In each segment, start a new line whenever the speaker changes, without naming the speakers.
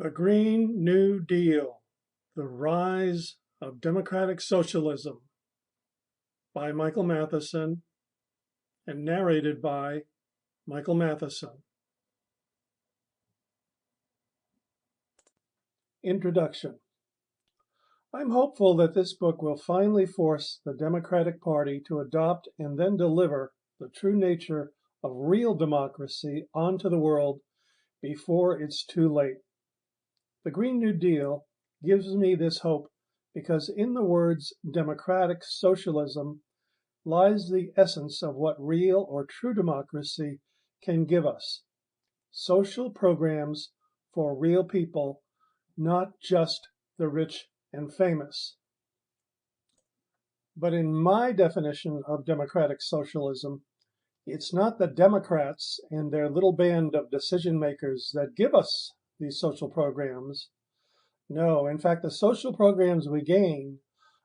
The Green New Deal, The Rise of Democratic Socialism by Michael Mathiesen and narrated by Michael Mathiesen. Introduction. I'm hopeful that this book will finally force the Democratic Party to adopt and then deliver the true nature of real democracy onto the world before it's too late. The Green New Deal gives me this hope because in the words democratic socialism lies the essence of what real or true democracy can give us. Social programs for real people, not just the rich and famous. But in my definition of democratic socialism, it's not the Democrats and their little band of decision makers that give us these social programs. No, in fact, the social programs we gain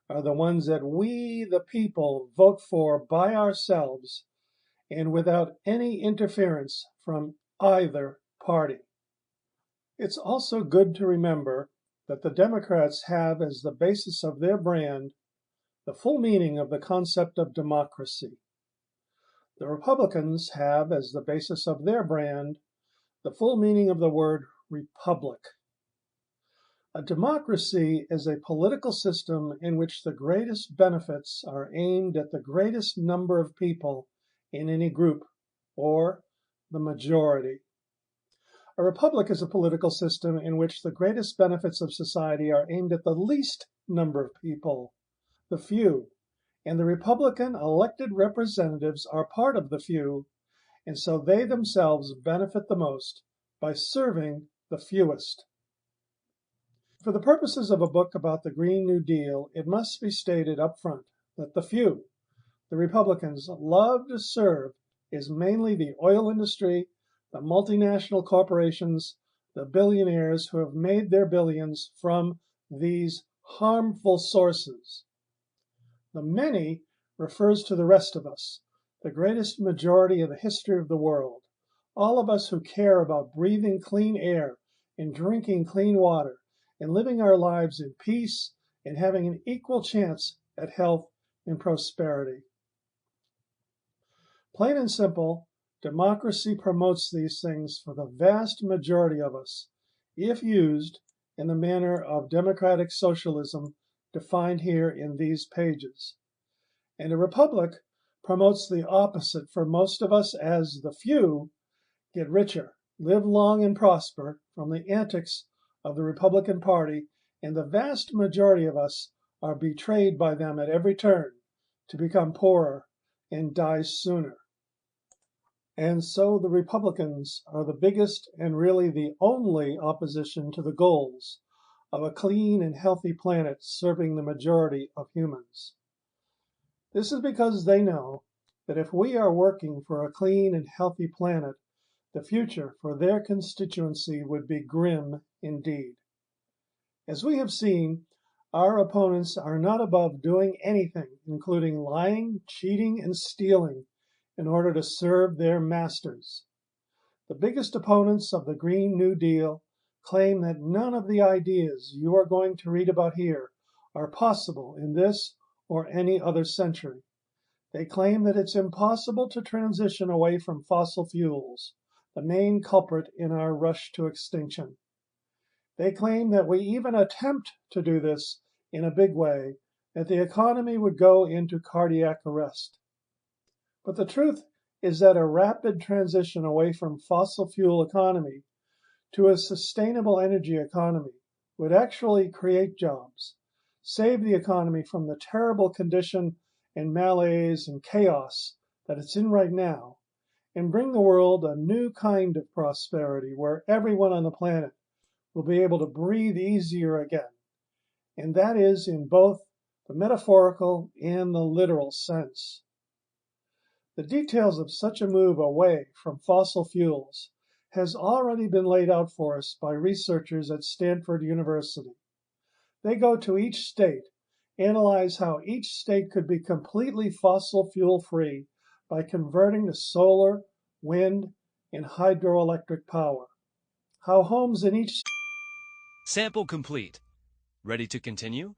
are the ones that we, the people, vote for by ourselves and without any interference from either party. It's also good to remember that the Democrats have as the basis of their brand the full meaning of the concept of democracy. The Republicans have as the basis of their brand the full meaning of the word republic. A democracy is a political system in which the greatest benefits are aimed at the greatest number of people in any group, or the majority. A republic is a political system in which the greatest benefits of society are aimed at the least number of people, the few, and the Republican elected representatives are part of the few, and so they themselves benefit the most by serving the fewest. For the purposes of a book about the Green New Deal, it must be stated up front that the few the Republicans love to serve is mainly the oil industry, the multinational corporations, the billionaires who have made their billions from these harmful sources. The many refers to the rest of us, the greatest majority of the history of the world, all of us who care about breathing clean air and drinking clean water and living our lives in peace and having an equal chance at health and prosperity. Plain and simple, democracy promotes these things for the vast majority of us, if used in the manner of democratic socialism defined here in these pages. And a republic promotes the opposite for most of us as the few get richer, live long and prosper from the antics of the Republican Party, and the vast majority of us are betrayed by them at every turn to become poorer and die sooner. And so the Republicans are the biggest and really the only opposition to the goals of a clean and healthy planet serving the majority of humans. This is because they know that if we are working for a clean and healthy planet, the future for their constituency would be grim indeed. As we have seen, our opponents are not above doing anything, including lying, cheating, and stealing, in order to serve their masters. The biggest opponents of the Green New Deal claim that none of the ideas you are going to read about here are possible in this or any other century. They claim that it's impossible to transition away from fossil fuels, the main culprit in our rush to extinction. They claim that we even attempt to do this in a big way, that the economy would go into cardiac arrest. But the truth is that a rapid transition away from fossil fuel economy to a sustainable energy economy would actually create jobs, save the economy from the terrible condition and malaise and chaos that it's in right now, and bring the world a new kind of prosperity where everyone on the planet will be able to breathe easier again. And that is in both the metaphorical and the literal sense. The details of such a move away from fossil fuels has already been laid out for us by researchers at Stanford University. They go to each state, analyze how each state could be completely fossil fuel free by converting to solar, wind, and hydroelectric power. How homes in each
Sample complete. Ready to continue?